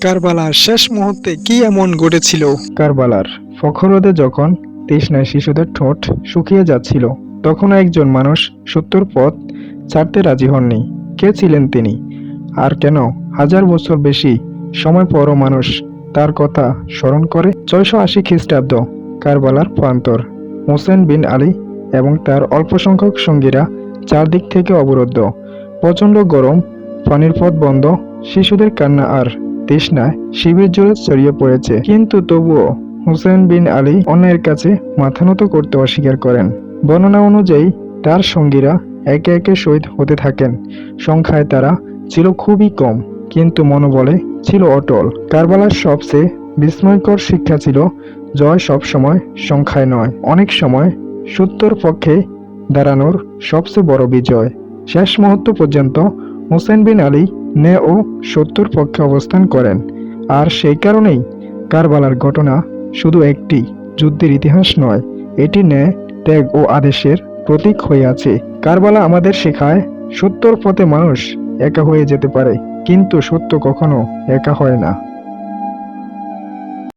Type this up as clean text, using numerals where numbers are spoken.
কারবালার শেষ মুহূর্তে কি এমন ঘটেছিল? কারবালার ফখরোদে যখন তৃষ্ণায় শিশুদের ঠোঁট শুকিয়ে যাচ্ছিল, তখনও একজন মানুষ সত্যর পথ ছাড়তে রাজি হননি। কে ছিলেন তিনি, আর কেন হাজার বছর বেশি সময় পরও মানুষ তার কথা স্মরণ করে? 680 খ্রিস্টাব্দ, কারবালার প্রান্তর। হোসেন বিন আলী এবং তার অল্প সংখ্যক সঙ্গীরা চারদিক থেকে অবরুদ্ধ। প্রচণ্ড গরম, পানির পথ বন্ধ, শিশুদের কান্না আর তৃষ্ণায় শিবির জুড়ে ছড়িয়ে পড়েছে। কিন্তু তবুও হুসেন বিন আলী অন্যের কাছে মাথা নত করতে অস্বীকার করেন। বর্ণনা অনুযায়ী তার সঙ্গীরা একে একে শহীদ হতে থাকেন। সংখ্যায় তারা ছিল খুবই কম, কিন্তু মনোবলে ছিল অটল। কারবালার সবচেয়ে বিস্ময়কর শিক্ষা ছিল, জয় সবসময় সংখ্যায় নয়, অনেক সময় সত্যর পক্ষে দাঁড়ানোর সবচেয়ে বড় বিজয়। শেষ মুহূর্ত পর্যন্ত হোসেন বিন আলী ন্যায় ও সত্যর পক্ষে অবস্থান করেন। আর সেই কারণেই কারবালার ঘটনা শুধু একটি যুদ্ধের ইতিহাস নয়, এটি ন্যায়, ত্যাগ ও আদেশের প্রতীক হয়ে আছে। কারবালা আমাদের শেখায়, সত্যর পথে মানুষ একা হয়ে যেতে পারে, কিন্তু সত্য কখনো একা হয় না।